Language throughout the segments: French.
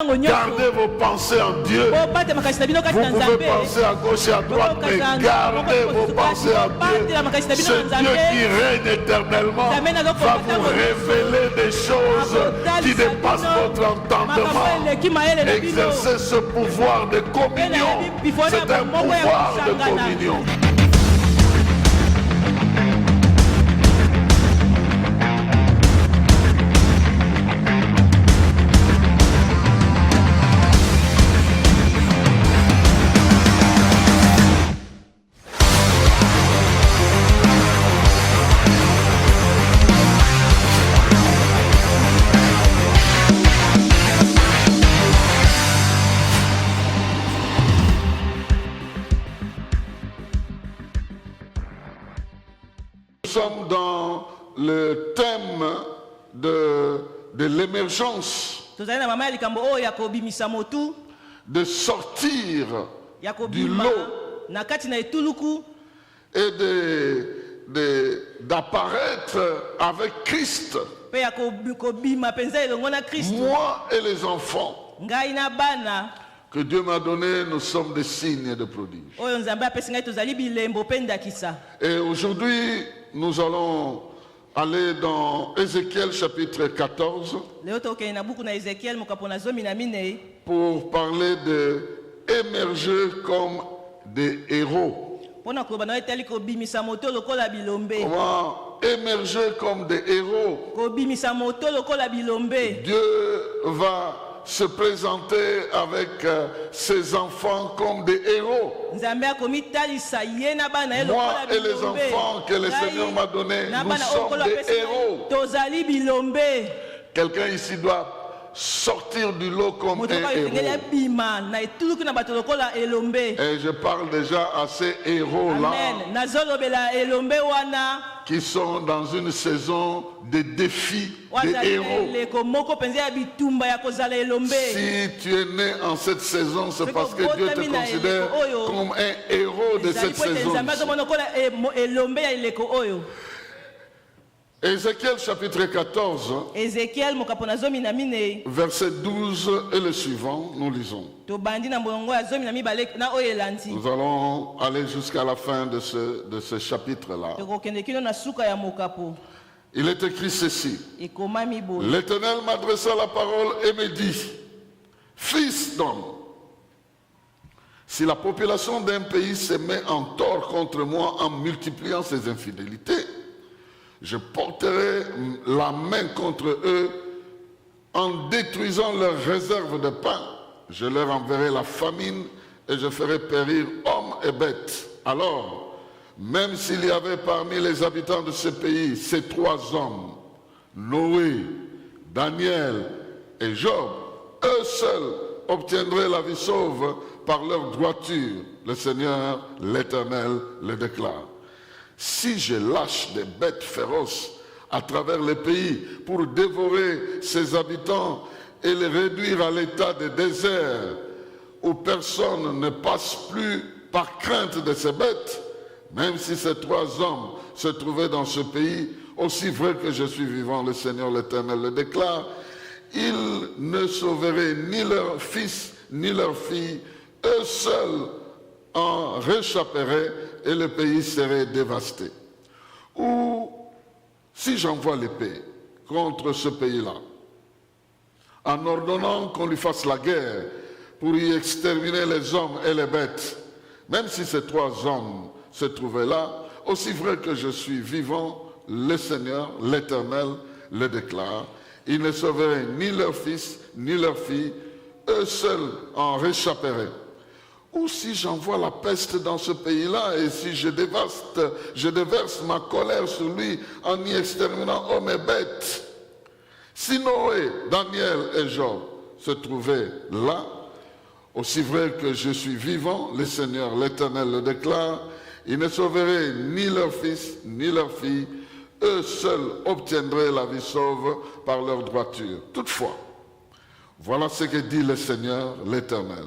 Gardez vos pensées en Dieu. Vous pouvez penser à gauche et à droite, mais gardez vos pensées en Dieu. Ce Dieu qui règne éternellement va vous révéler des choses qui dépassent votre entendement. Exercez ce pouvoir de communion. C'est un pouvoir de communion. Nous sommes dans le thème de l'émergence, de sortir du lot et d'apparaître avec Christ. Moi et les enfants que Dieu m'a donné, nous sommes des signes de prodiges. Et aujourd'hui, nous allons aller dans Ézéchiel chapitre 14 pour parler d'émerger comme des héros. Comment émerger comme des héros? Dieu va se présenter avec ses enfants comme des héros. Moi et les enfants que le Seigneur m'a donnés, nous sommes des héros. Quelqu'un ici doit sortir du lot comme un héros. Et je parle déjà à ces héros-là qui sont dans une saison de défis, des héros. Si tu es né en cette saison, c'est parce que Dieu te considère comme un héros de cette saison. Ézéchiel chapitre 14, verset 12 et le suivant, nous lisons. Nous allons aller jusqu'à la fin de ce chapitre-là. Il est écrit ceci. L'Éternel m'adressa la parole et me dit, fils d'homme, si la population d'un pays se met en tort contre moi en multipliant ses infidélités, je porterai la main contre eux en détruisant leurs réserves de pain. Je leur enverrai la famine et je ferai périr hommes et bêtes. Alors, même s'il y avait parmi les habitants de ce pays ces trois hommes, Noé, Daniel et Job, eux seuls obtiendraient la vie sauve par leur droiture. Le Seigneur, l'Éternel, le déclare. Si je lâche des bêtes féroces à travers le pays pour dévorer ses habitants et les réduire à l'état de désert où personne ne passe plus par crainte de ces bêtes, même si ces trois hommes se trouvaient dans ce pays, aussi vrai que je suis vivant, le Seigneur l'Éternel le déclare, ils ne sauveraient ni leurs fils ni leurs filles, eux seuls en réchapperaient et le pays serait dévasté. Ou si j'envoie l'épée contre ce pays-là, en ordonnant qu'on lui fasse la guerre pour y exterminer les hommes et les bêtes, même si ces trois hommes se trouvaient là, aussi vrai que je suis vivant, le Seigneur, l'Éternel, le déclare, ils ne sauveraient ni leurs fils ni leurs filles, eux seuls en réchapperaient. Ou si j'envoie la peste dans ce pays-là et si je déverse ma colère sur lui en y exterminant hommes et bêtes. Si Noé, Daniel et Job se trouvaient là, aussi vrai que je suis vivant, le Seigneur, l'Éternel le déclare, ils ne sauveraient ni leurs fils ni leurs filles, eux seuls obtiendraient la vie sauve par leur droiture. Toutefois, voilà ce que dit le Seigneur, l'Éternel.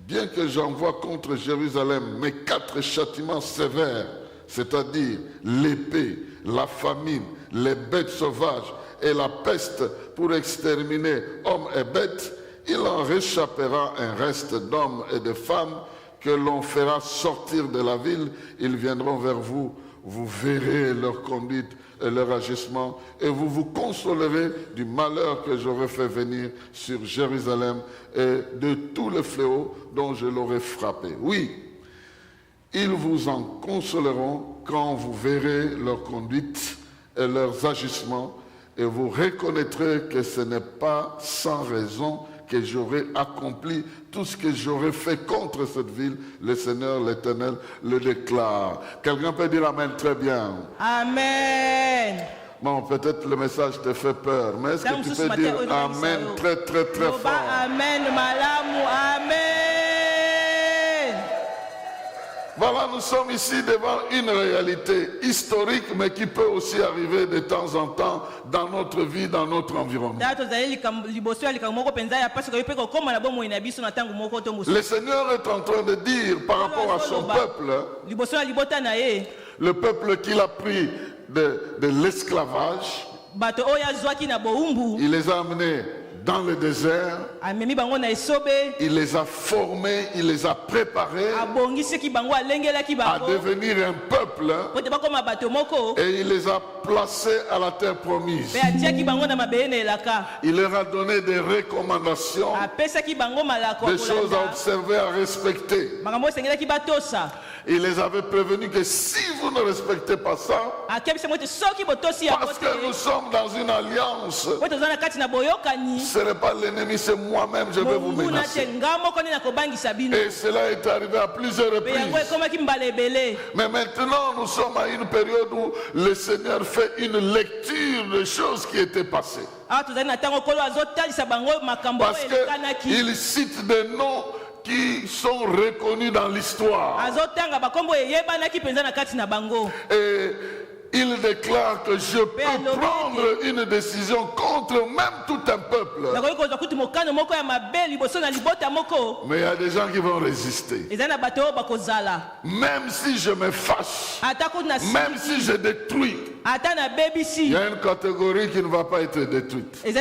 Bien que j'envoie contre Jérusalem mes 4 châtiments sévères, c'est-à-dire l'épée, la famine, les bêtes sauvages et la peste pour exterminer hommes et bêtes, il en réchappera un reste d'hommes et de femmes que l'on fera sortir de la ville. Ils viendront vers vous, vous verrez leur conduite et leur agissement, et vous vous consolerez du malheur que j'aurai fait venir sur Jérusalem et de tous les fléaux dont je l'aurai frappé. Oui, ils vous en consoleront quand vous verrez leur conduite et leurs agissements, et vous reconnaîtrez que ce n'est pas sans raison que j'aurai accompli tout ce que j'aurais fait contre cette ville. Le Seigneur, l'Éternel, le déclare. Quelqu'un peut dire Amen très bien. Amen. Bon, peut-être le message te fait peur, mais est-ce que tu peux dire Amen très très très fort? Amen, malamu, Amen. Voilà, nous sommes ici devant une réalité historique, mais qui peut aussi arriver de temps en temps dans notre vie, dans notre environnement. Le Seigneur est en train de dire par rapport à son peuple, le peuple qu'il a pris de l'esclavage, il les a amenés dans le désert, il les a formés, il les a préparés à devenir un peuple, et il les a placés à la terre promise. Il leur a donné des recommandations, des choses à observer, à respecter. Il les avait prévenus que si vous ne respectez pas ça, parce que nous sommes dans une alliance, ce n'est pas l'ennemi, c'est moi-même, je vais vous menacer. Et cela est arrivé à plusieurs reprises. Mais maintenant, nous sommes à une période où le Seigneur fait une lecture des choses qui étaient passées. Parce qu'il cite des noms qui sont reconnus dans l'histoire. Et il déclare que je peux prendre une décision contre même tout un peuple. Mais il y a des gens qui vont résister. Même si je me fâche, même si je détruis, il y a une catégorie qui ne va pas être détruite. Il y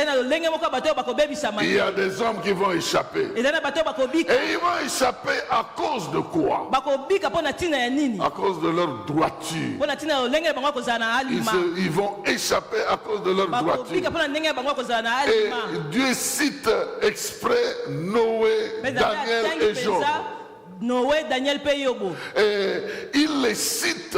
a des hommes qui vont échapper. Et ils vont échapper à cause de quoi? À cause de leur droiture. Ils vont échapper à cause de leur droiture. Et Dieu cite exprès Noé, Daniel et Job. Et il les cite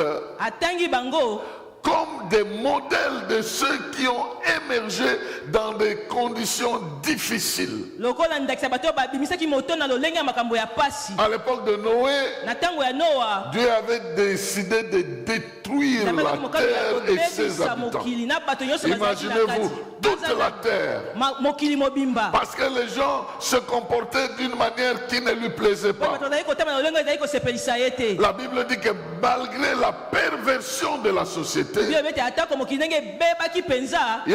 comme des modèles de ceux qui ont émergé dans des conditions difficiles. À l'époque de Noé, Dieu avait décidé de détruire la terre et ses habitants. Imaginez-vous toute la terre. Parce que les gens se comportaient d'une manière qui ne lui plaisait pas. La Bible dit que malgré la perversion de la société, il y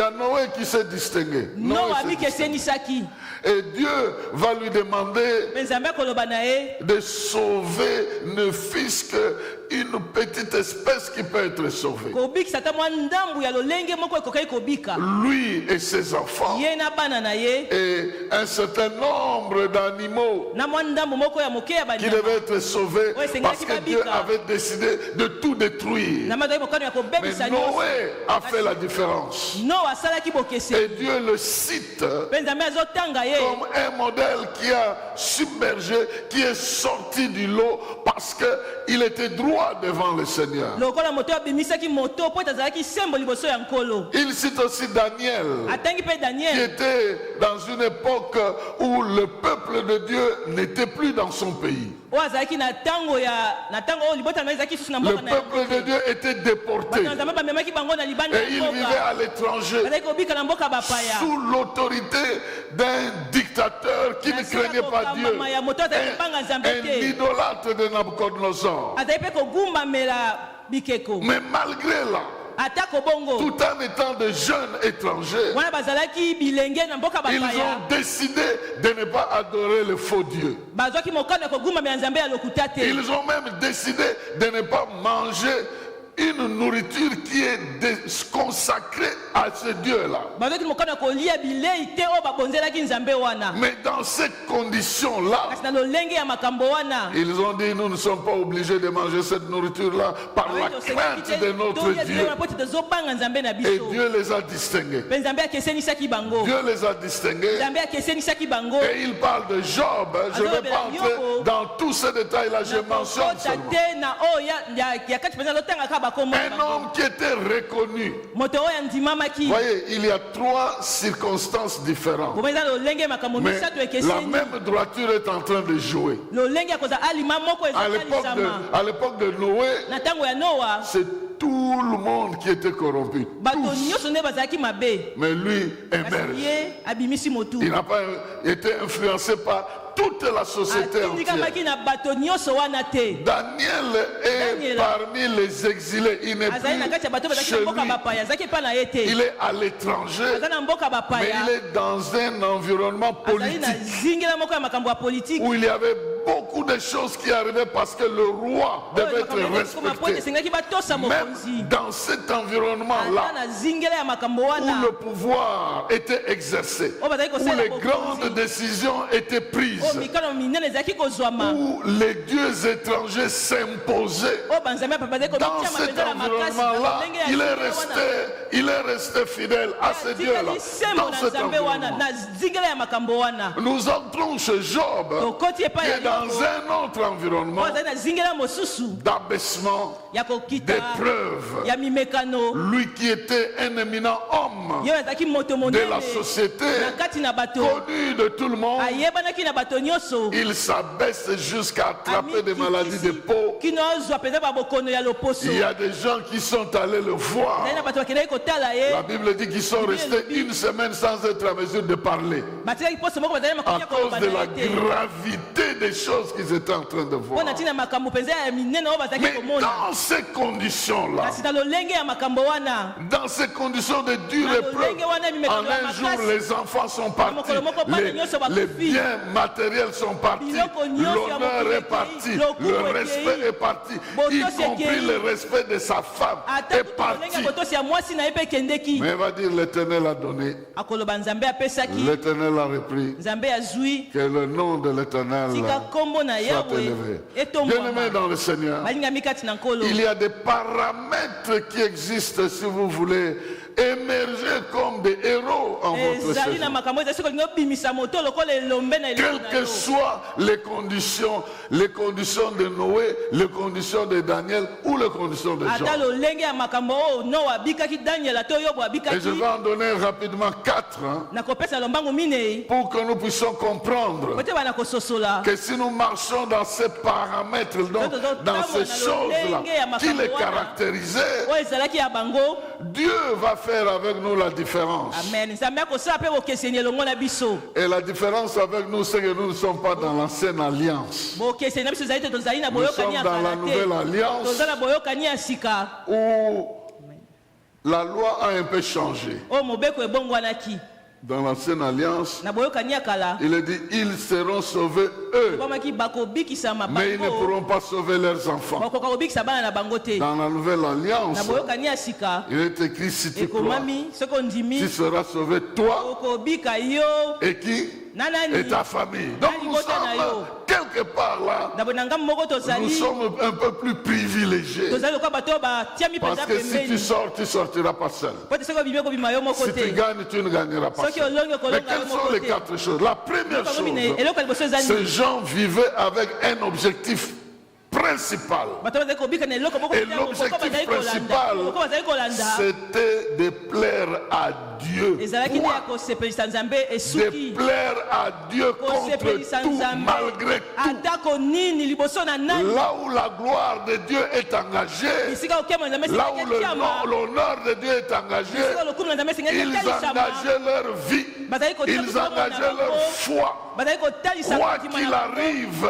a Noé qui s'est distingué. Et Dieu va lui demander de sauver ne fût-ce qu'une petite espèce qui peut être sauvée. Lui et ses enfants. Et un certain nombre d'animaux qui devaient être sauvés parce que Dieu avait décidé de tout détruire. Mais Noé a fait la différence. Et Dieu le cite comme un modèle qui a submergé, qui est sorti du lot parce qu'il était droit devant le Seigneur. Il cite aussi Daniel, qui était dans une époque où le peuple de Dieu n'était plus dans son pays. Le peuple de Dieu était déporté. Et il vivait à l'étranger sous l'autorité d'un dictateur qui ne craignait pas Dieu, un idolâtre de Nabucodonosor. Mais malgré là, tout en étant de jeunes étrangers, ils ont décidé de ne pas adorer le faux Dieu. Ils ont même décidé de ne pas manger une nourriture qui est consacrée à ce Dieu-là. Mais dans ces conditions-là, ils ont dit, nous ne sommes pas obligés de manger cette nourriture-là par la crainte de notre Dieu. Et Dieu les a distingués. Dieu les a distingués. Et il parle de Job. Je ne vais pas entrer dans tous ces détails-là, je mentionne seulement. Un homme qui était reconnu. Voyez, il y a 3 circonstances différentes. Mais la même droiture est en train de jouer. À l'époque de Noé, c'est tout le monde qui était corrompu. Tous. Mais lui émerge. Il n'a pas été influencé par toute la société entière. Daniel est parmi les exilés. Il n'est plus chez lui. Il est à l'étranger, mais il est dans un environnement politique où il y avait beaucoup de choses qui arrivaient parce que le roi devait être respecté. Même dans cet environnement-là, où le pouvoir était exercé, où les grandes décisions étaient prises, où les dieux étrangers s'imposaient, dans cet environnement-là, il est resté fidèle à ce Dieu-là. Dans cet environnement. Nous entrons chez Job, qui est dans un autre environnement d'abaissement, d'épreuve. Lui qui était un éminent homme de la société, connu de tout le monde, il s'abaisse jusqu'à attraper des maladies de peau. Il y a des gens qui sont allés le voir. La Bible dit qu'ils sont restés une semaine sans être en mesure de parler à cause de la gravité des choses qu'ils étaient en train de voir. Mais dans ces conditions-là, dans ces conditions de dure épreuve, en un jour les enfants sont partis, les biens matériels sont partis, l'honneur est parti, le respect est parti, y compris le respect de sa femme est parti. Mais il va dire l'Éternel a donné, l'Éternel a repris, que le nom de l'Éternel soit élevé. Bien-aimés dans le Seigneur, il y a des paramètres qui existent si vous voulez émerger comme des héros en votre saison. Quelles que soient les conditions de Noé, les conditions de Daniel ou les conditions de Job. Et je vais en donner rapidement 4 pour que nous puissions comprendre que si nous marchons dans ces paramètres, dans ces choses-là qui les caractérisaient, Dieu va faire avec nous la différence. Amen. Et la différence avec nous, c'est que nous ne sommes pas dans l'ancienne alliance. Nous sommes dans la nouvelle alliance où la loi a un peu changé. Dans l'ancienne alliance, il est dit, ils seront sauvés eux, mais ils ne pourront pas sauver leurs enfants. Dans la nouvelle alliance, il est écrit, si tu crois, tu seras sauvé toi et qui? Et ta famille. Donc nous sommes quelque part là, nous sommes un peu plus privilégiés. Parce que si tu sors, tu ne sortiras pas seul. Si tu gagnes, tu ne gagneras pas seul. Mais quelles sont les 4 choses? La première chose, ces gens vivaient avec un objectif principal. Et l'objectif principal, c'était de plaire à Dieu. De plaire à Dieu contre tout, malgré tout. Là où la gloire de Dieu est engagée, là où l'honneur de Dieu est engagé, ils engageaient leur vie, ils engageaient leur foi. Quoi qu'il arrive,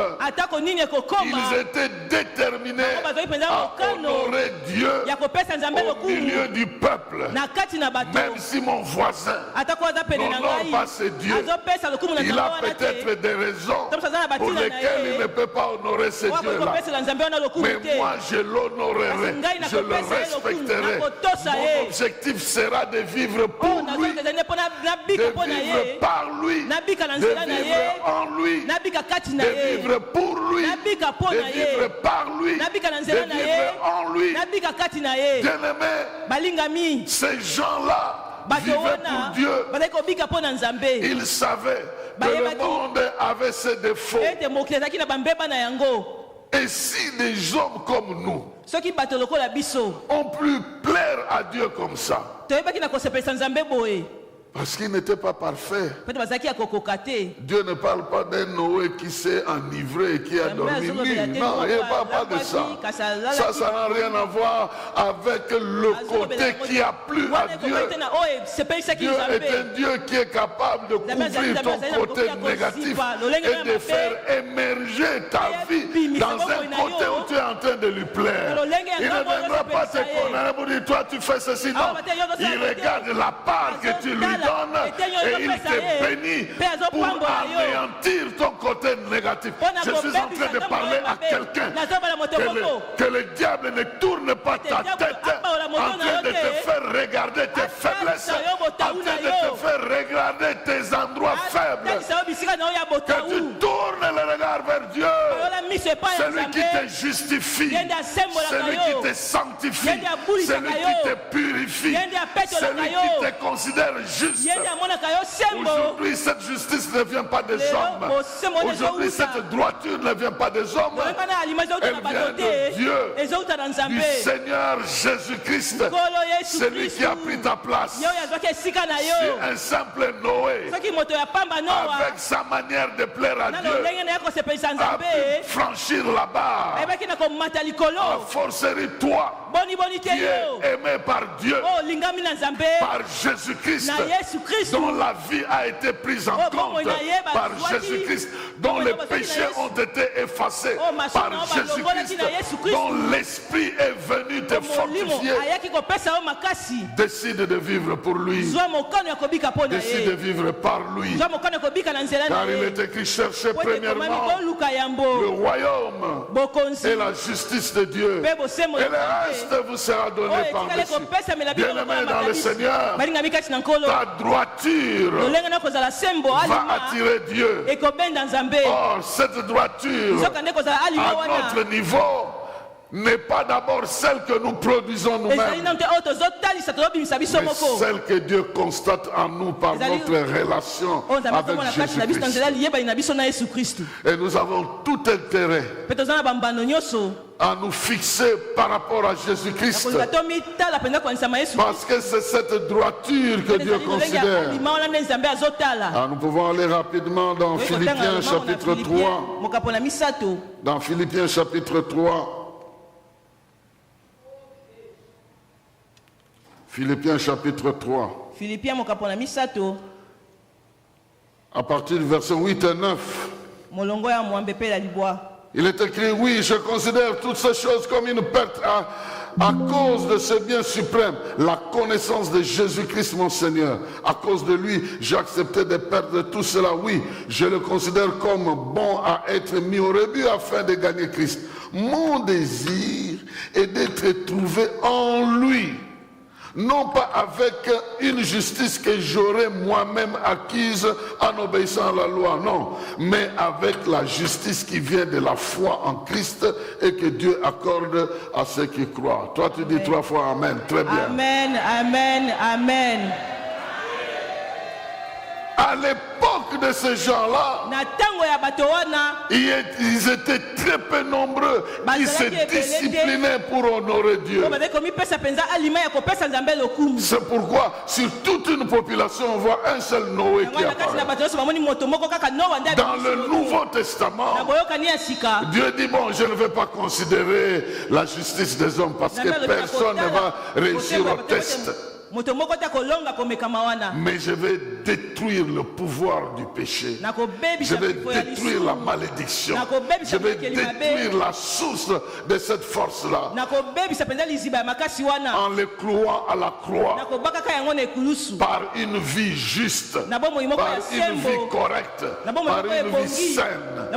ils étaient déterminés à honorer Dieu au milieu du peuple. Même si mon voisin n'honore pas ce Dieu, il a peut-être des raisons pour lesquelles il ne peut pas honorer ce Dieu-là. Mais moi, je l'honorerai, je le respecterai. Mon objectif sera de vivre pour lui, de vivre par lui, de vivre en lui, de vivre pour lui, de vivre par lui, de vivre en lui. Bien-aimés, ces gens-là vivaient pour Dieu. Ils savaient que le monde avait ses défauts. Et si des hommes comme nous ont pu plaire à Dieu comme ça, parce qu'il n'était pas parfait. Dieu ne parle pas d'un Noé qui s'est enivré et qui a dormi. Non, il ne parle pas de ça. Ça n'a rien à voir avec le côté qui a plu à Dieu. Dieu est un Dieu qui est capable de couvrir ton côté négatif et de faire émerger ta vie dans un côté où tu es en train de lui plaire. Il ne viendra pas te condamner pour dire toi tu fais ceci. Non, il regarde la part que tu lui donne et il te bénit pour anéantir ton côté négatif. Je suis en train de parler à quelqu'un que le diable ne tourne pas ta tête en train de te faire regarder tes faiblesses, en train de te faire regarder tes endroits faibles, que tu tournes le regard vers Dieu, celui qui te justifie, celui qui te sanctifie, celui qui te purifie, celui qui te considère juste. Aujourd'hui, cette justice ne vient pas des hommes. Aujourd'hui, cette droiture ne vient pas des hommes. Elle vient de Dieu, du Seigneur Jésus-Christ, celui qui a pris ta place. C'est un simple Noé, avec sa manière de plaire à Dieu, a pu franchir la barre. A forcerie toi, qui est aimé par Dieu, par Jésus-Christ, dont la vie a été prise en compte par Jésus-Christ, dont les péchés ont été effacés par Jésus-Christ, dont l'Esprit est venu te fortifier. Décide de vivre pour lui. Décide de vivre par lui. Car il est écrit, cherchez premièrement le royaume et la justice de Dieu, et le reste vous sera donné par-dessus. Bien-aimé dans le Seigneur, ta droiture va attirer Dieu. Or, cette droiture, à notre niveau, n'est pas d'abord celle que nous produisons nous-mêmes, mais celle que Dieu constate en nous par notre relation avec Jésus-Christ. Et nous avons tout intérêt à nous fixer par rapport à Jésus-Christ, parce que c'est cette droiture que Dieu considère. Alors nous pouvons aller rapidement dans Philippiens chapitre 3. Dans Philippiens chapitre 3. Philippiens chapitre 3. À partir du verset 8 et 9. Il est écrit, oui, je considère toutes ces choses comme une perte à cause de ce bien suprême, la connaissance de Jésus-Christ mon Seigneur. À cause de lui, j'ai accepté de perdre tout cela. Oui, je le considère comme bon à être mis au rebut afin de gagner Christ. Mon désir est d'être trouvé en lui, non pas avec une justice que j'aurais moi-même acquise en obéissant à la loi, non, mais avec la justice qui vient de la foi en Christ et que Dieu accorde à ceux qui croient. Toi, tu dis 3 fois Amen. Très bien. Amen, Amen, Amen. À l'époque de ces gens-là, ils étaient très peu nombreux qui se disciplinaient pour honorer Dieu. C'est pourquoi sur toute une population, on voit un seul Noé qui apparaît. Dans le Nouveau Testament, Dieu dit, bon, je ne vais pas considérer la justice des hommes parce que personne ne va réussir au test. Mais je vais détruire le pouvoir du péché. Je vais détruire la malédiction. Je vais détruire la source de cette force-là. En les clouant à la croix. Par une vie juste. Par une vie correcte. Par une vie saine.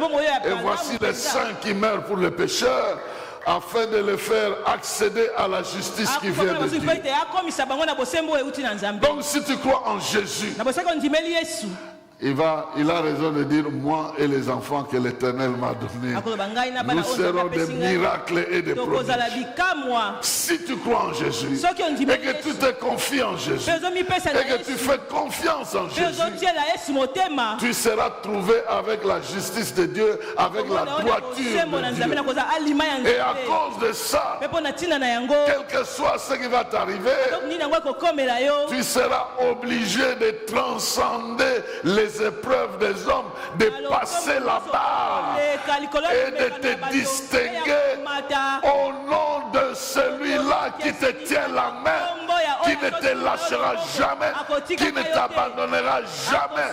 Et voici les saints qui meurent pour les pécheurs, afin de les faire accéder à la justice qui vient de Dieu. Donc si tu crois en Jésus, il a raison de dire, moi et les enfants que l'Éternel m'a donnés, nous serons des miracles et des prodiges. Si tu crois en Jésus, et que tu te confies en Jésus, et que tu fais confiance en Jésus, tu seras trouvé avec la justice de Dieu, avec la droiture de Dieu. Et à cause de ça, quel que soit ce qui va t'arriver, tu seras obligé de transcender les épreuves des hommes, de passer la barre et de te distinguer au nom de celui-là qui te tient la main, qui ne te lâchera jamais, qui ne t'abandonnera jamais,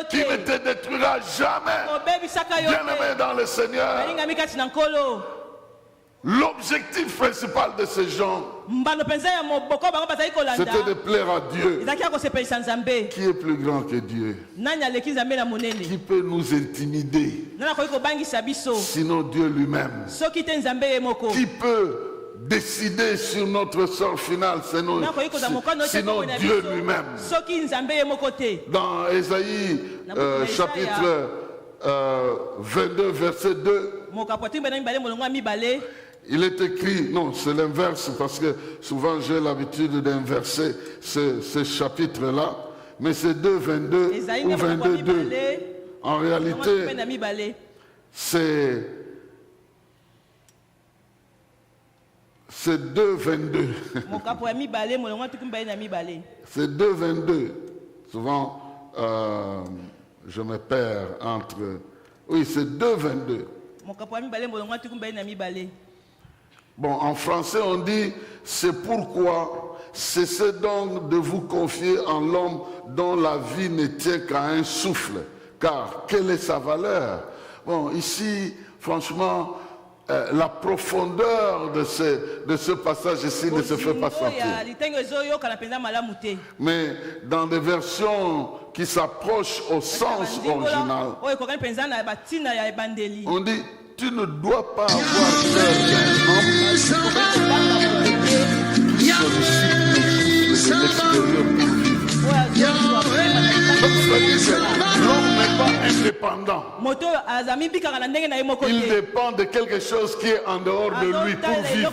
qui ne te détruira jamais. Bien-aimé dans le Seigneur, l'objectif principal de ces gens, c'était de plaire à Dieu. Qui est plus grand que Dieu? Qui peut nous intimider? Sinon Dieu lui-même. Qui peut décider sur notre sort final? Sinon Dieu lui-même. Dans Ésaïe chapitre 22 verset 2, il est écrit, non, c'est l'inverse, parce que souvent j'ai l'habitude d'inverser ce chapitre-là, mais c'est 2:22 ou 22:2. En réalité, c'est 2:22. C'est 2:22. Souvent, je me perds entre... Oui, c'est 2:22. Bon, en français, on dit, c'est pourquoi cessez donc de vous confier en l'homme dont la vie ne tient qu'à un souffle. Car quelle est sa valeur? Bon, ici, franchement, la profondeur de ce passage ici ne se fait pas sentir. Mais dans des versions qui s'approchent au sens original, on dit, tu ne dois pas avoir peur d'un homme qui sollicite de l'extérieur pour vivre. L'homme n'est pas indépendant. Il dépend de quelque chose qui est en dehors de lui pour vivre.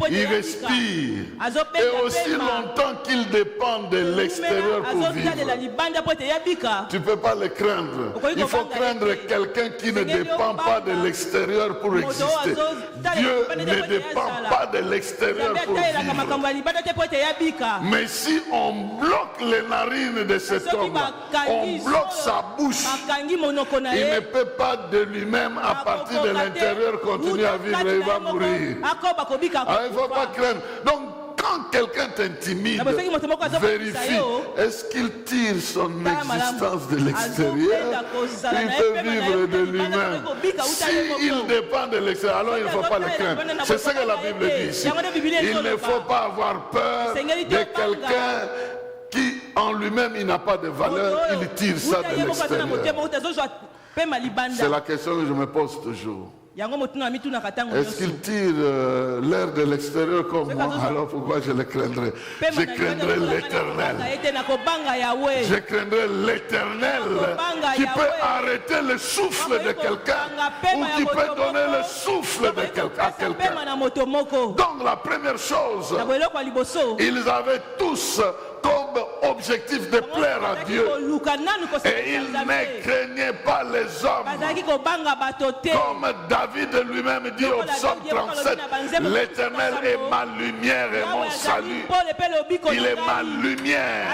Il respire. Et aussi longtemps qu'il dépend de l'extérieur pour vivre, tu ne peux pas le craindre. Il faut craindre quelqu'un qui ne dépend pas de l'extérieur pour exister. Dieu ne dépend pas de l'extérieur pour vivre. Mais si on bloque les narines de cet homme, on bloque sa bouche, il ne peut pas de lui-même à partir de l'intérieur continuer à vivre et il va mourir. Alors il ne faut pas craindre. Donc quand quelqu'un t'intimide, vérifie, est-ce qu'il tire son existence de l'extérieur? Il peut vivre de lui-même. S'il dépend de l'extérieur, alors il ne faut pas le craindre. C'est ce que la Bible dit ici. Il ne faut pas avoir peur de quelqu'un qui en lui-même il n'a pas de valeur, il tire ça de l'extérieur. C'est la question que je me pose toujours. Est-ce qu'il tire l'air de l'extérieur comme moi? Alors pourquoi je le craindrais? Je craindrais l'Éternel. Je craindrais l'Éternel qui peut arrêter le souffle de quelqu'un ou qui peut donner le souffle de à quelqu'un. Donc la première chose, ils avaient tous comme comme objectif de plaire à Dieu. Et il ne craignait pas les hommes. Comme David lui-même dit au psaume 37, l'Éternel est ma lumière et mon salut. Il est ma lumière.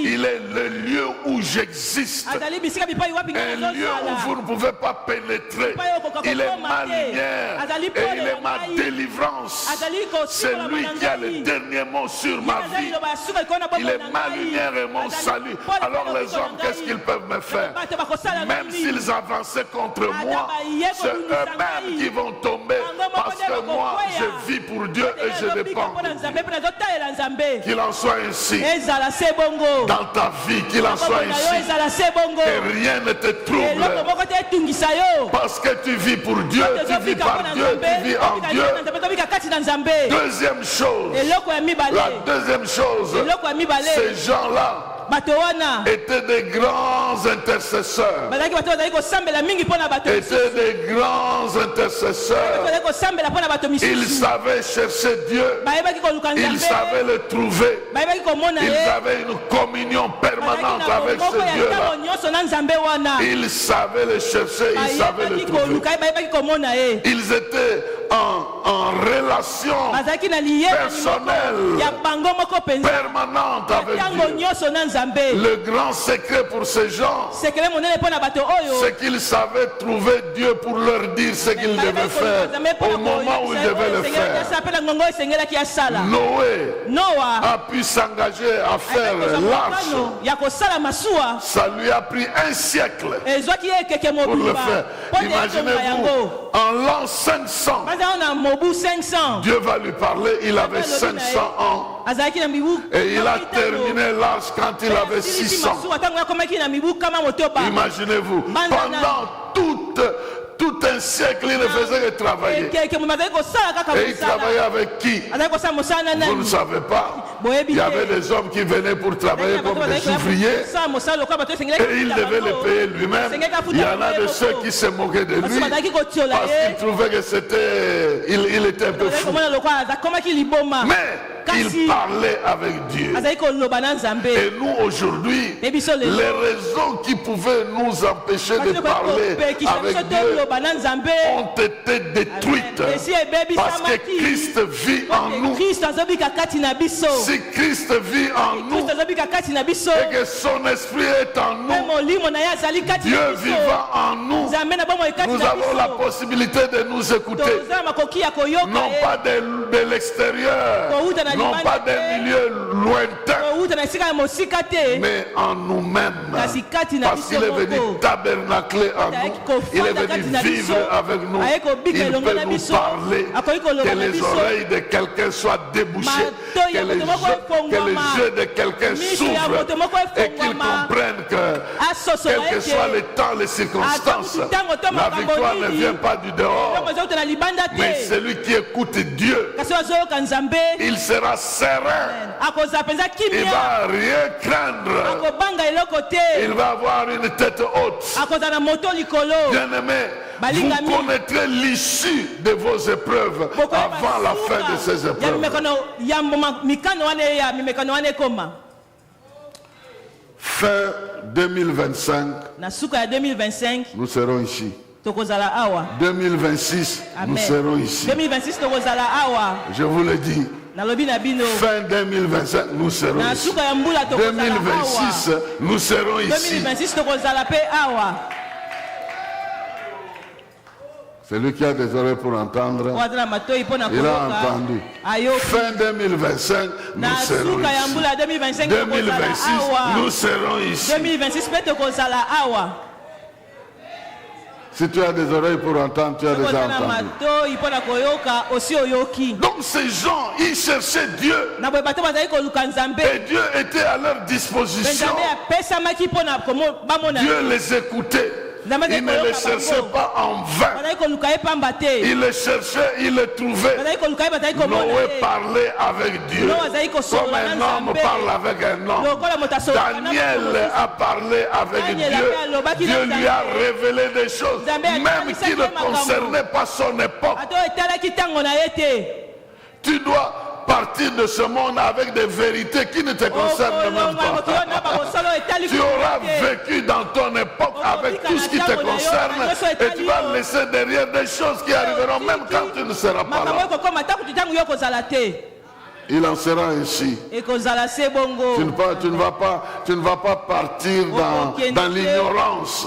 Il est le lieu où j'existe. Un lieu où vous ne pouvez pas pénétrer. Il est ma lumière et il est ma délivrance. C'est lui qui a le dernier mot sur ma vie. Il est ma lumière et mon salut. Alors les hommes, qu'est-ce qu'ils peuvent me faire? Même s'ils avançaient contre moi, c'est eux-mêmes qui vont tomber. Parce que moi, je vis pour Dieu et je dépends. Qu'il en soit ainsi. Dans ta vie, qu'il en soit ainsi. Que rien ne te trouble. Parce que tu vis pour Dieu, tu vis par Dieu, tu vis en Dieu. Deuxième chose, la deuxième chose, ces gens-là étaient des grands intercesseurs. Étaient des grands intercesseurs. Ils savaient chercher Dieu. Ils savaient le trouver. Ils avaient une communion permanente avec ce Dieu-là. Ils savaient le chercher. Ils savaient le trouver. Ils étaient en relation personnelle, permanente avec Dieu. Le grand secret pour ces gens, c'est qu'ils savaient trouver Dieu pour leur dire ce qu'ils devaient faire au moment où ils devaient le faire. Noé a pu s'engager à faire l'arche. Ça lui a pris un siècle pour le faire. Imaginez-vous, en l'an 500, Dieu va lui parler, il avait 500 ans. Et il a terminé l'arche quand il avait 600. Imaginez-vous, pendant tout un siècle, il ne faisait que travailler. Et il travaillait avec qui? Vous ne savez pas. Il y avait des hommes qui venaient pour travailler comme des ouvriers. Et il devait les payer lui-même. Il y en a de ceux qui se moquaient de lui parce qu'ils trouvaient que c'était... Il était un peu fou. Mais il parlait avec Dieu. Et nous aujourd'hui, les raisons qui pouvaient nous empêcher de parler avec Dieu ont été détruites parce que Christ vit en nous. Si Christ vit en nous et que son esprit est en nous, Dieu vivant en nous, nous avons la possibilité de nous écouter, non pas de l'extérieur, non pas des milieux lointains, mais en nous-mêmes, parce qu'il est venu tabernacler en nous, il est venu vivre avec nous, il peut nous parler, que les oreilles de quelqu'un soient débouchées, que les yeux de quelqu'un s'ouvrent et qu'il comprenne que quel que soit le temps, les circonstances, la victoire ne vient pas du dehors, mais celui qui écoute Dieu, il sera serein, il ne va rien craindre, il va avoir une tête haute. Bien aimé, vous connaîtrez l'issue de vos épreuves avant la fin de ces épreuves. Fin 2025, nous serons ici. 2026, nous serons ici. Je vous le dis. Fin 2025, nous serons ici. 2026, nous serons ici. Celui qui a des oreilles pour entendre, il a entendu. Fin 2025, nous serons ici. 2026, nous serons ici. Si tu as des oreilles pour entendre, tu as déjà entendu. Donc ces gens, ils cherchaient Dieu. Et Dieu était à leur disposition. Dieu les écoutait. Il ne les cherchait pas en vain. Il les cherchait, il les trouvait. Noé parlait avec Dieu comme un homme parle avec un homme. Daniel a parlé avec Dieu. Dieu lui a révélé des choses, même qui ne concernaient pas son époque. Tu dois partir de ce monde avec des vérités qui ne te concernent même pas. Tu auras vécu dans ton époque avec tout ce qui te concerne et tu vas laisser derrière des choses qui arriveront même quand tu ne seras pas là. Il en sera ainsi. Tu ne vas pas partir dans l'ignorance.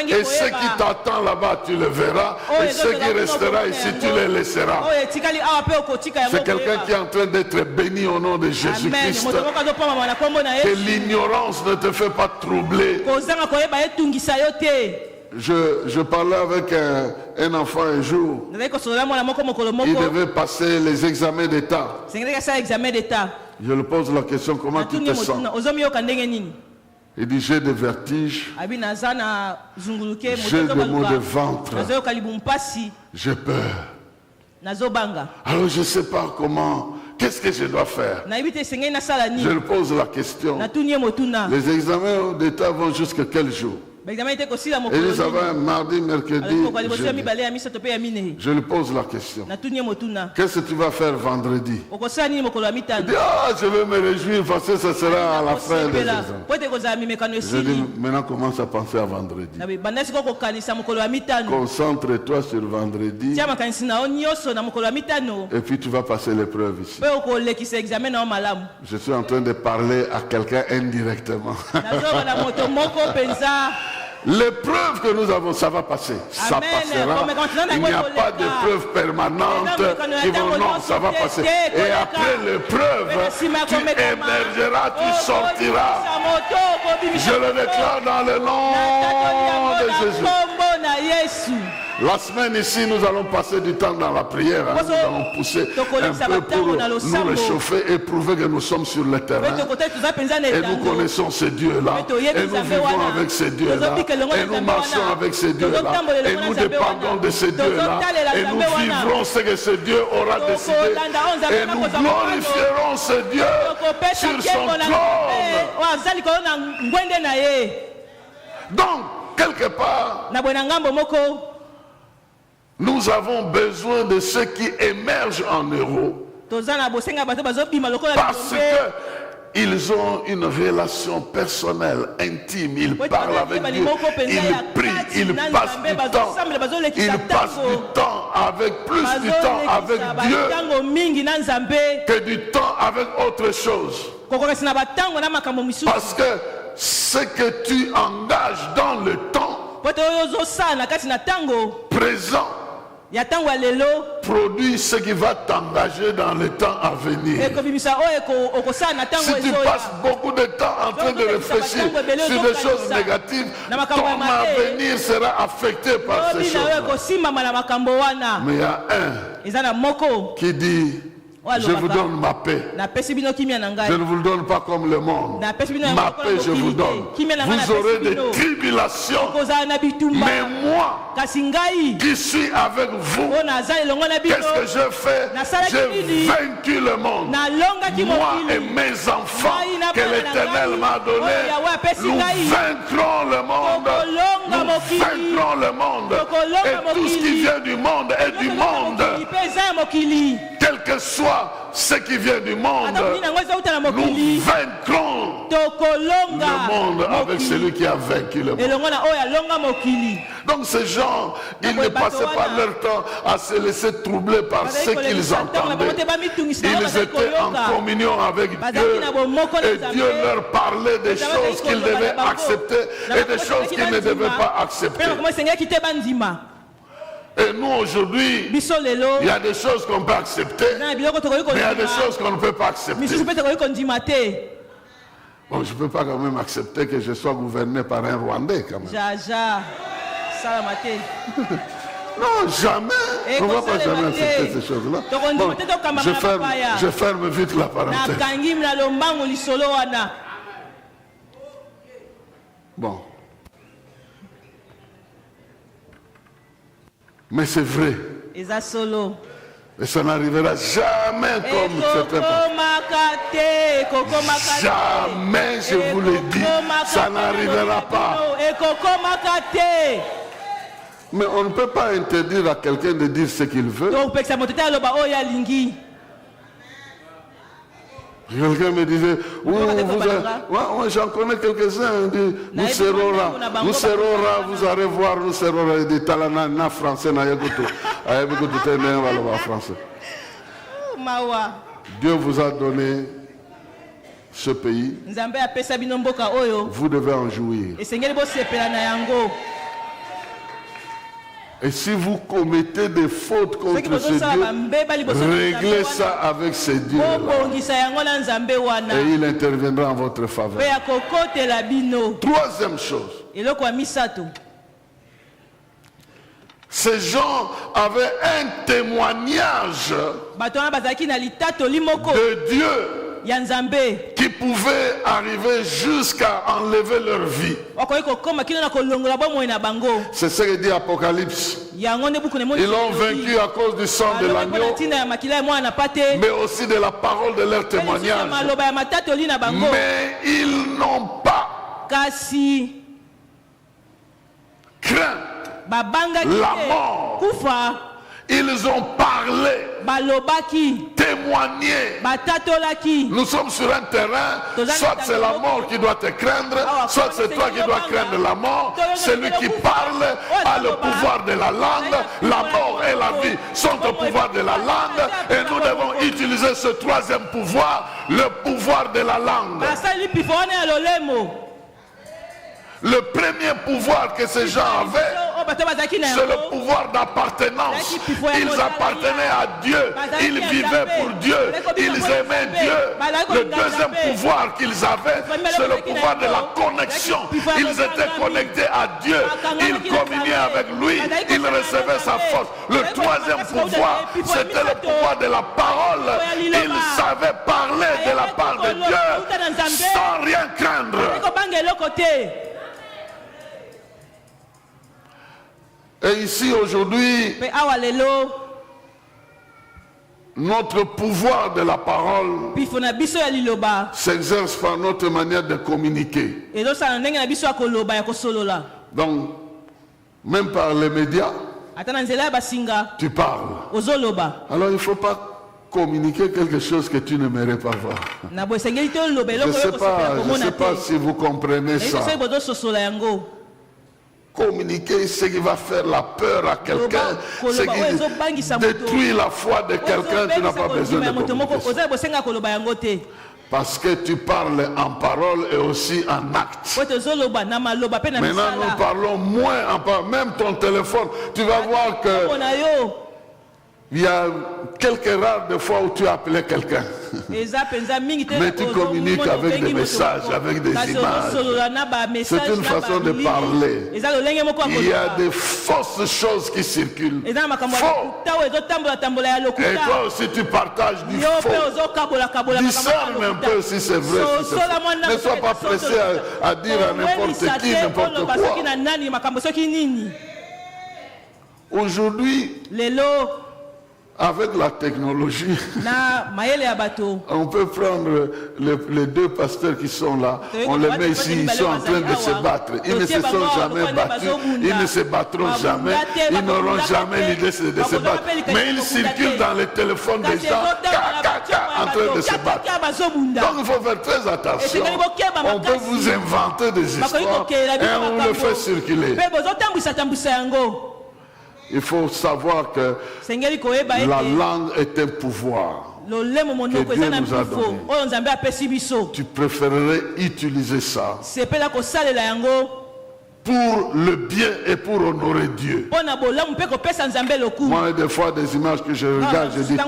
Et ce qui t'attend là-bas, tu le verras. Et ce qui restera ici, tu les laisseras. C'est quelqu'un qui est en train d'être béni au nom de Jésus-Christ. Que l'ignorance ne te fait pas troubler. Je parlais avec un enfant un jour. Il devait passer les examens d'État. Je lui pose la question, comment tu te sens? Il dit, j'ai des vertiges, j'ai des maux de ventre, j'ai peur. Alors je ne sais pas comment, qu'est-ce que je dois faire? Je lui pose la question. Les examens d'État vont jusqu'à quel jour? Et nous avons mardi, mercredi, jeudi. Je lui pose la question. Qu'est-ce que tu vas faire vendredi? Il dit, je vais me réjouir parce que ce sera à la fin des examens. Je dis, maintenant commence à penser à vendredi. Concentre-toi sur vendredi. Et puis tu vas passer l'épreuve ici. Je suis en train de parler à quelqu'un indirectement. L'épreuve que nous avons, ça va passer. Ça passera. Il n'y a pas d'épreuve permanente qui vont, non, ça va passer. Et après l'épreuve, tu émergeras, tu sortiras. Je le déclare dans le nom de Jésus. La semaine ici, nous allons passer du temps dans la prière. Nous allons pousser un peu pour nous réchauffer et prouver que nous sommes sur le terrain. Et nous connaissons ces dieux-là. Et nous vivons avec ces dieux-là. Et nous marchons avec ces dieux-là. Et nous dépendons de ces dieux-là. Et nous vivrons ce que ce Dieu aura décidé. Et nous glorifierons ce Dieu sur son trône. Donc, quelque part, nous avons besoin de ceux qui émergent en héros. Parce qu'ils ont une relation personnelle, intime. Ils parlent avec Dieu. Ils prient. Ils passent du temps. Ils passent du temps avec plus du temps avec Dieu que du temps avec autre chose. Parce que ce que tu engages dans le temps présent produit ce qui va t'engager dans le temps à venir. Si tu passes beaucoup de temps en train de réfléchir sur des choses négatives, ton avenir sera affecté par ces choses. Mais il y a un qui dit, je vous donne ma paix. Je ne vous le donne pas comme le monde. Ma paix, je vous donne. Vous aurez des tribulations. Mais moi, qui suis avec vous, qu'est-ce que je fais? J'ai vaincu le monde. Moi et mes enfants que l'Éternel m'a donné, nous vaincrons le monde. Nous vaincrons le monde. Et tout ce qui vient du monde est du monde. Quel que soit ce qui vient du monde, nous vaincrons le monde avec celui qui a vaincu le monde. Donc ces gens, ils ne passaient pas leur temps à se laisser troubler par ce qu'ils entendaient. Ils étaient en communion avec Dieu et Dieu leur parlait des choses qu'ils devaient accepter et des choses qu'ils ne devaient pas accepter. Et nous aujourd'hui, il y a des choses qu'on peut accepter, mais il y a des choses qu'on ne peut pas accepter. Bon, je ne peux pas quand même accepter que je sois gouverné par un Rwandais quand même. Non, jamais. On ne va pas jamais accepter ces choses-là. Bon, je ferme vite la parenthèse. Bon. Mais c'est vrai. Et ça n'arrivera jamais comme c'était passé. Jamais, je vous le dis, ça n'arrivera pas. Mais on ne peut pas interdire à quelqu'un de dire ce qu'il veut. Quelqu'un me disait, oui, ouais, j'en connais quelques-uns. Nous serons là, vous allez voir, nous serons là. Des talents français, français. Dieu vous a donné ce pays. Vous devez en jouir. Et si vous commettez des fautes contre ce Dieu, réglez ça avec ces dieux. Et il interviendra en votre faveur. Troisième chose. Ces gens avaient un témoignage de Dieu qui pouvait arriver jusqu'à enlever leur vie. C'est ce que dit Apocalypse. Ils l'ont vaincu à cause du sang de l'agneau, mais aussi de la parole de leur témoignage. Mais ils n'ont pas craint la mort. Ils ont parlé, témoigné. Nous sommes sur un terrain, soit c'est la mort qui doit te craindre, soit c'est toi qui dois craindre la mort. Celui qui parle a le pouvoir de la langue. La mort et la vie sont au pouvoir de la langue. Et nous devons utiliser ce troisième pouvoir, le pouvoir de la langue. Le premier pouvoir que ces gens avaient, c'est le pouvoir d'appartenance. Ils appartenaient à Dieu. Ils vivaient pour Dieu. Ils aimaient Dieu. Le deuxième pouvoir qu'ils avaient, c'est le pouvoir de la connexion. Ils étaient connectés à Dieu. Ils communiaient avec lui. Ils recevaient sa force. Le troisième pouvoir, c'était le pouvoir de la parole. Ils savaient parler de la part de Dieu sans rien craindre. Et ici aujourd'hui, notre pouvoir de la parole s'exerce par notre manière de communiquer. Donc, même par les médias, tu parles. Alors il ne faut pas communiquer quelque chose que tu n'aimerais pas voir. Je ne sais pas si vous comprenez ça. Communiquer ce qui va faire la peur à quelqu'un, ce qui détruit la foi de quelqu'un, tu n'as pas besoin de communication. Parce que tu parles en parole et aussi en acte. Maintenant nous parlons moins en parole. Même ton téléphone, tu vas voir que il y a quelques rares de fois où tu appelais quelqu'un. Mais tu communiques avec des messages, avec des images. C'est une façon de parler. Il y a des fausses choses qui circulent. Faux. Et toi aussi tu partages du faux. Discerne un peu si c'est vrai. Si ne sois pas pressé à dire à n'importe qui, n'importe quoi. Aujourd'hui, avec la technologie, on peut prendre les deux pasteurs qui sont là, on les met ici, ils sont en train de se battre. Ils ne se sont jamais battus, ils ne se battront jamais, ils n'auront jamais l'idée de se battre. Mais ils circulent dans les téléphones des gens, en train de se battre. Donc il faut faire très attention. On peut vous inventer des histoires et on le fait circuler. Il faut savoir que la langue est un pouvoir que Dieu nous a donné. Tu préférerais utiliser ça pour le bien et pour honorer Dieu. Moi, des fois, des images que je regarde, je dis, toi,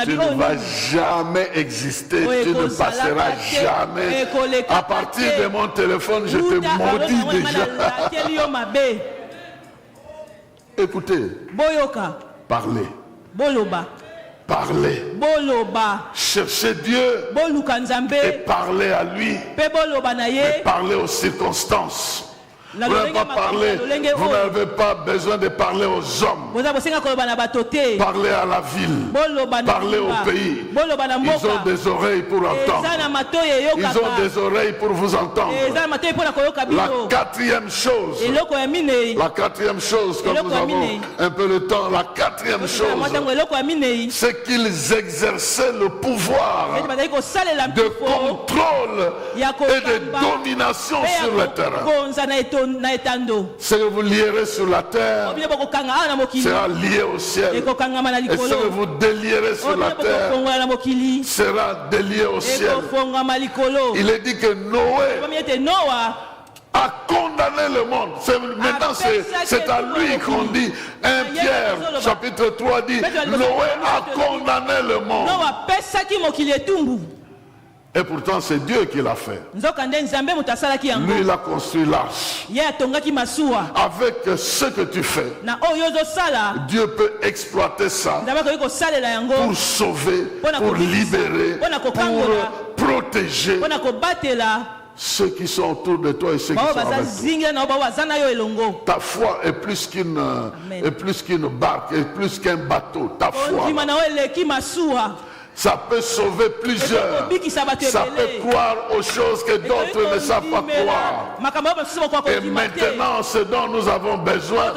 tu ne vas jamais exister, tu ne passeras jamais. À partir de mon téléphone, je te maudis déjà. Écoutez, parlez. Parlez. Cherchez Dieu et parlez à lui. Mais parlez aux circonstances. Vous n'avez pas parlé, vous n'avez pas besoin de parler aux hommes. Parlez à la ville, parlez au pays. Ils ont des oreilles pour entendre. Ils ont des oreilles pour vous entendre. La quatrième chose, comme nous avons un peu le temps, la quatrième chose, c'est qu'ils exerçaient le pouvoir de contrôle et de domination sur le terrain. Ce que vous lierez sur la terre sera lié au ciel. Et ce que vous délierez sur la terre sera délié au ciel. Il est dit que Noé a condamné le monde. Maintenant, c'est à lui qu'on dit, 1 Pierre, chapitre 3 dit, Noé a condamné le monde. Et pourtant, c'est Dieu qui l'a fait. Lui, il a construit l'arche. Avec ce que tu fais, Dieu peut exploiter ça pour sauver, pour libérer, pour protéger ceux qui sont autour de toi et ceux qui sont avec toi. Ta foi est plus qu'une barque, est plus qu'un bateau. Ta foi, ça peut sauver plusieurs. Ça peut croire aux choses que d'autres ne savent pas croire. Et maintenant, ce dont nous avons besoin,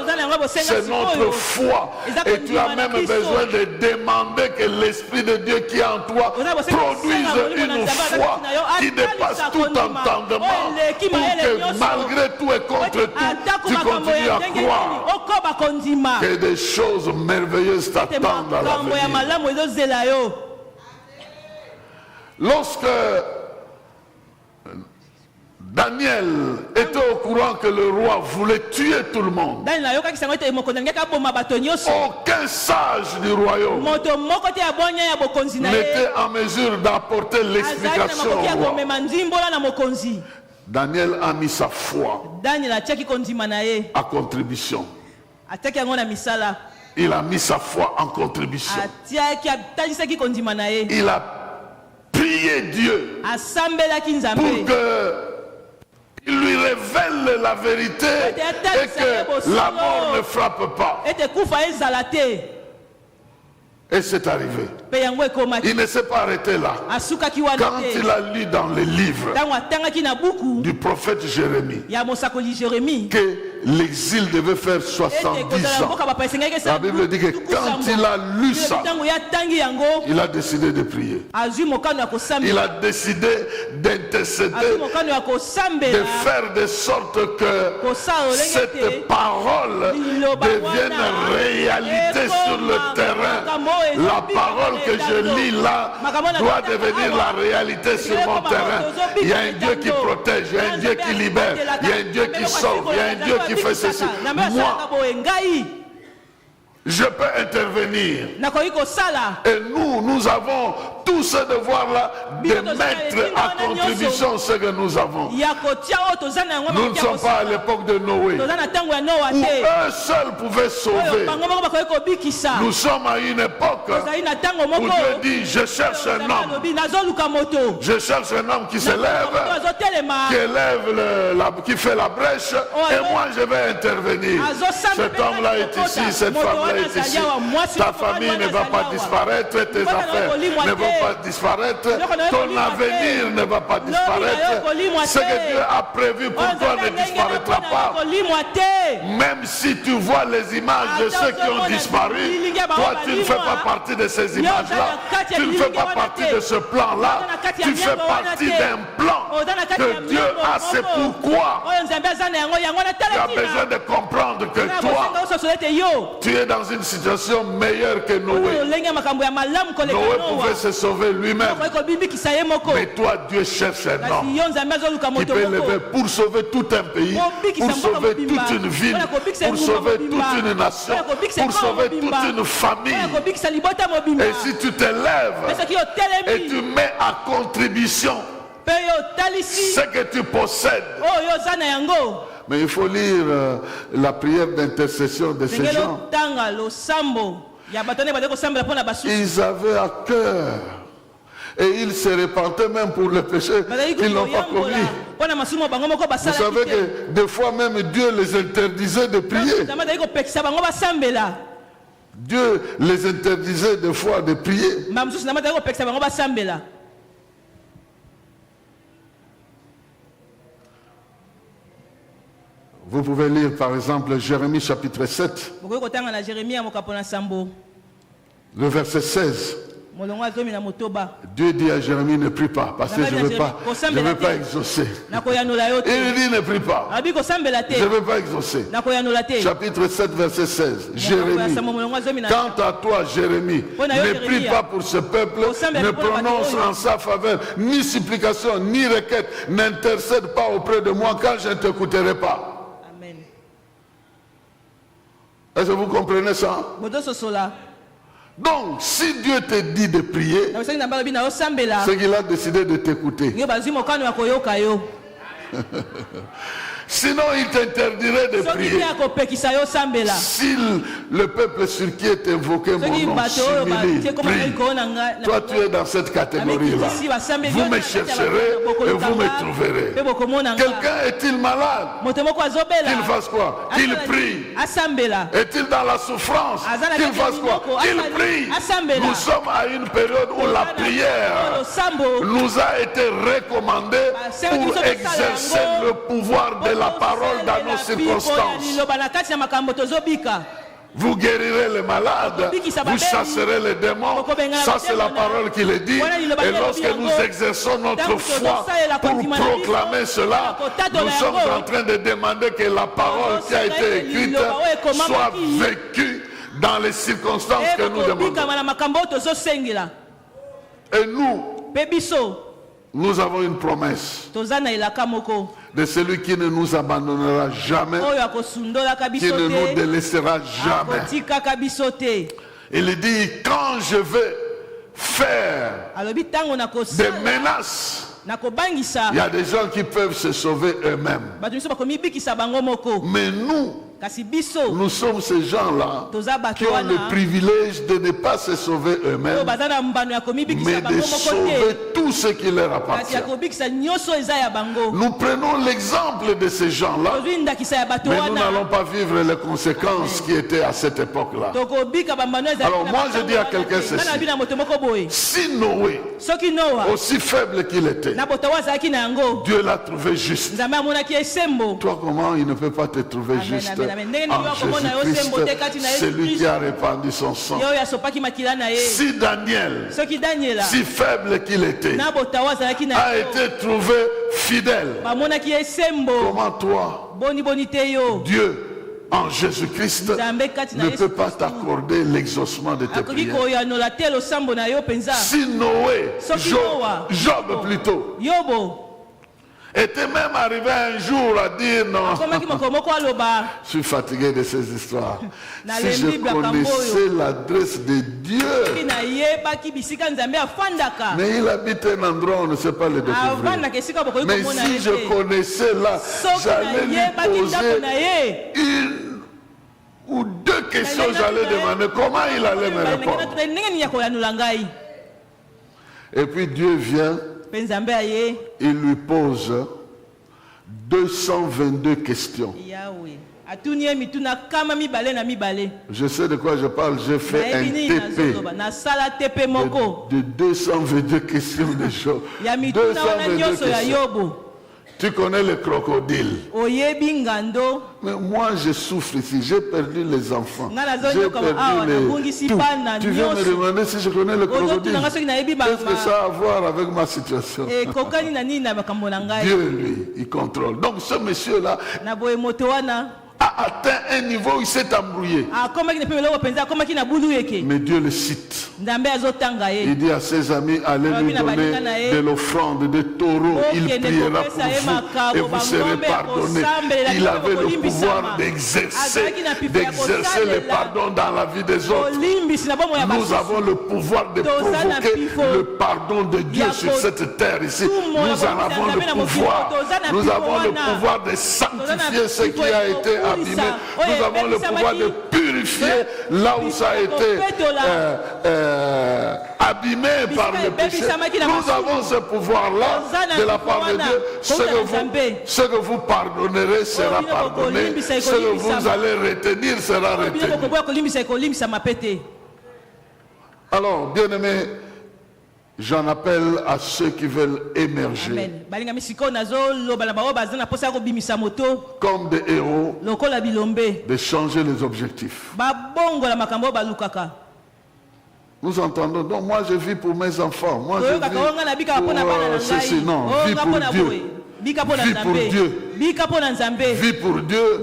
c'est notre foi. Et tu as même besoin de demander que l'Esprit de Dieu qui est en toi produise une foi qui dépasse tout entendement, pour que malgré tout et contre tout, tu continues à croire que des choses merveilleuses t'attendent à l'avenir. Lorsque Daniel était au courant que le roi voulait tuer tout le monde, aucun sage du royaume n'était en mesure d'apporter l'explication au roi. Daniel a mis sa foi à contribution. Il a mis sa foi en contribution. Il a prié Dieu pour qu'il lui révèle la vérité et que la mort ne frappe pas. Et c'est arrivé. Il ne s'est pas arrêté là. Quand il a lu dans les livres du prophète Jérémie que l'exil devait faire 70 ans, la Bible dit que quand il a lu ça, il a décidé de prier. Il a décidé d'intercéder, de faire de sorte que cette parole devienne réalité sur le terrain. La parole que je lis là doit devenir la réalité sur mon terrain. Il y a un Dieu qui protège, il y a un Dieu qui libère, il y a un Dieu qui sauve, il y a un Dieu qui fait ceci. Moi, je peux intervenir. Et nous avons tout ce devoir-là de mettre à contribution ce que nous avons. Nous ne sommes pas à l'époque de Noé, où eux seuls pouvaient sauver. Nous sommes à une époque où Dieu dit, je cherche un homme. Je cherche un homme qui s'élève, qui fait la brèche, et moi je vais intervenir. Cet homme-là est ici, cette femme-là est ici. Ta famille ne va pas disparaître, tes affaires ne vont pas disparaître, ton avenir ne va pas disparaître. Ce que Dieu a prévu pour toi ne disparaîtra pas. Même si tu vois les images de ceux qui ont disparu, toi tu ne fais pas partie de ces images-là, tu ne fais pas partie de ce plan-là, tu fais partie d'un plan que Dieu a. C'est pourquoi tu as besoin de comprendre que toi, tu es dans une situation meilleure que Noé. Noé pouvait se sauver lui-même, mais toi Dieu cherche un homme qui peut lever pour sauver tout un pays, pour sauver toute une ville, pour sauver toute une nation, pour sauver toute une famille. Et si tu te lèves et tu mets à contribution ce que tu possèdes. Mais il faut lire la prière d'intercession de ces gens. Ils avaient à cœur. Et ils se repentaient même pour le péché qu'ils n'ont pas commis. Vous savez que des fois même Dieu les interdisait de prier. Dieu les interdisait des fois de prier. Vous pouvez lire par exemple Jérémie chapitre 7, le verset 16. Dieu dit à Jérémie, ne prie pas, parce que je ne veux pas exaucer. Il dit, ne prie pas. Je ne veux pas exaucer. Chapitre 7, verset 16. Jérémie, quant à toi, Jérémie, ne prie pas pour ce peuple, ne prononce en sa faveur ni supplication, ni requête, n'intercède pas auprès de moi, car je ne t'écouterai pas. Amen. Est-ce que vous comprenez ça? Donc, si Dieu te dit de prier, c'est qu'il a décidé de t'écouter. Sinon, il t'interdirait de prier. Si le peuple sur qui est invoqué mon nom s'humilie, prie. Toi, tu es dans cette catégorie-là. Vous me chercherez et vous me trouverez. Quelqu'un est-il malade? Qu'il fasse quoi? Qu'il prie. Est-il dans la souffrance? Qu'il fasse quoi? Qu'il prie. Nous sommes à une période où la prière nous a été recommandée pour exercer le pouvoir de la parole dans nos circonstances. Vous guérirez les malades, vous chasserez les démons. Ça, c'est la parole qui le dit. Et lorsque nous exerçons notre foi pour proclamer cela, nous sommes en train de demander que la parole qui a été écrite soit vécue dans les circonstances que nous demandons. Et nous avons une promesse de celui qui ne nous abandonnera jamais, qui ne nous délaissera jamais. Il dit, quand je vais faire des menaces, il y a des gens qui peuvent se sauver eux-mêmes. Mais nous sommes ces gens-là qui ont le privilège de ne pas se sauver eux-mêmes, mais de sauver tout ce qui leur appartient. Nous prenons l'exemple de ces gens-là, mais nous n'allons pas vivre les conséquences qui étaient à cette époque-là. Alors moi je dis à quelqu'un ceci: si Noé, aussi faible qu'il était, Dieu l'a trouvé juste, toi comment il ne peut pas te trouver juste en Jésus-Christ, celui qui a répandu son sang? Si Daniel, si faible qu'il était, a été trouvé fidèle, comment toi, Dieu en Jésus-Christ ne peut pas t'accorder l'exaucement de tes prières? Si Noé, Job plutôt, était même arrivé un jour à dire non, je suis fatigué de ces histoires. Si je connaissais l'adresse de Dieu, mais il habite un endroit où on ne sait pas le découvrir. Mais si je connaissais là, j'allais lui poser une ou deux questions, j'allais demander comment il allait me répondre. Et puis Dieu vient, il lui pose 222 questions. Je sais de quoi je parle, j'ai fait un TP de 222 questions de choses. 222 questions. Tu connais le crocodile. Mais moi je souffre ici, j'ai perdu les enfants, j'ai perdu tout. Tu viens me demander si je connais le crocodile. Qu'est-ce que ça a à voir avec ma situation? Dieu lui, il contrôle. Donc ce monsieur-là a atteint un niveau où il s'est embrouillé. Mais Dieu le cite. Il dit à ses amis, allez lui donner de l'offrande, des taureaux, il priera pour vous et vous serez pardonnés. Il avait le pouvoir d'exercer le pardon dans la vie des autres. Nous avons le pouvoir de provoquer le pardon de Dieu sur cette terre ici. Nous en avons le pouvoir. Nous avons le pouvoir de sanctifier ce qui a été abîmé. Nous avons le pouvoir de purifier là où ça a été abîmés par le péché, nous avons ce pouvoir-là de la part de Dieu. Ce que vous pardonnerez sera pardonné. Ce que vous allez retenir sera retenu. Alors, bien-aimés, j'en appelle à ceux qui veulent émerger comme des héros, de changer les objectifs. Nous entendons, donc moi je vis pour mes enfants, moi je vis pour ceci, non, vis pour Dieu. Vie pour Dieu. Vie pour Dieu.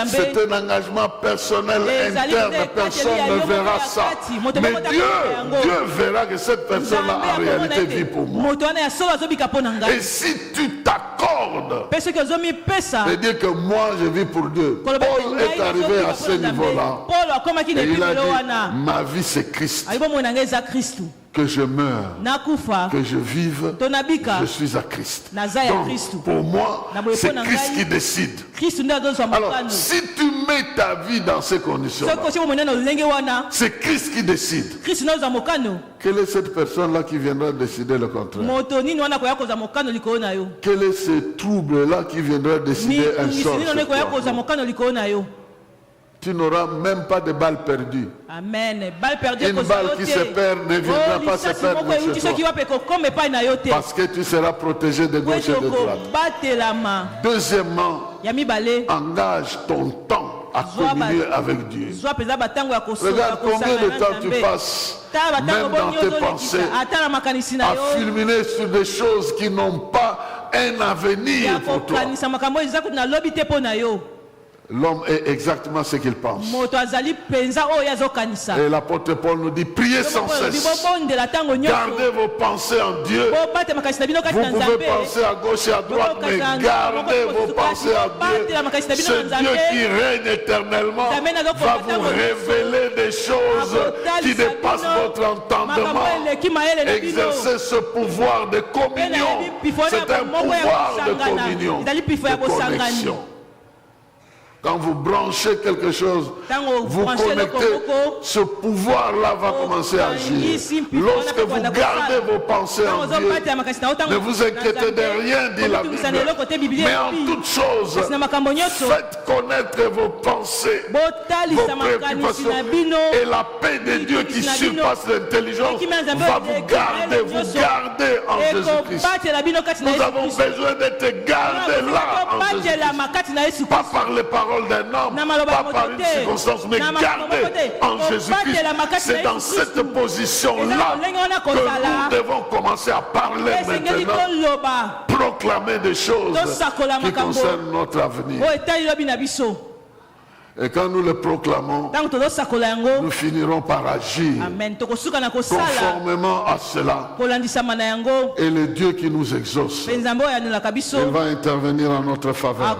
C'est un engagement personnel interne. Personne ne verra ça. Mais Dieu verra que cette personne-là en réalité vit pour moi. Et si tu t'accordes de dire que moi je vis pour Dieu, Paul est arrivé à ce niveau-là. Et il a dit, ma vie c'est Christ. Que je meure, que je vive, je suis à Christ. Donc, pour moi, c'est Christ qui décide. Alors, si tu mets ta vie dans ces conditions, c'est Christ qui décide. Quelle est cette personne-là qui viendra décider le contraire? Quel est ce trouble-là qui viendra décider un sort? Tu n'auras même pas de balles perdues. Amen. Une balle qui se perd ne viendra pas se perdre chez toi. Parce que tu seras protégé de gauche et de droite. Deuxièmement, engage ton temps à communier avec Dieu. Regarde combien de temps tu passes, même dans tes pensées, à fulminer sur des choses qui n'ont pas un avenir pour toi. L'homme est exactement ce qu'il pense. Et l'apôtre Paul nous dit, priez sans cesse. Gardez vos pensées en Dieu. Vous pouvez penser à gauche et à droite, mais gardez vos pensées en Dieu. Ce Dieu qui règne éternellement va vous révéler des choses qui dépassent votre entendement. Exercez ce pouvoir de communion. C'est un pouvoir de communion, de connexion. Quand vous branchez quelque chose, vous connectez, ce pouvoir-là va commencer à agir. Lorsque vous gardez vos pensées en Dieu, ne vous inquiétez de rien, dit la Bible. Mais en toute chose, faites connaître vos pensées, vos préoccupations. Et la paix de Dieu qui surpasse l'intelligence va vous garder en Jésus-Christ. Nous avons besoin d'être gardés là en Jésus-Christ. Pas par les paroles d'un homme, pas par une circonstance, mais gardé en Jésus-Christ. C'est dans cette position-là que nous devons commencer à parler maintenant, proclamer des choses qui concernent notre avenir. Et quand nous le proclamons, nous finirons par agir conformément à cela. Et le Dieu qui nous exauce, il va intervenir en notre faveur.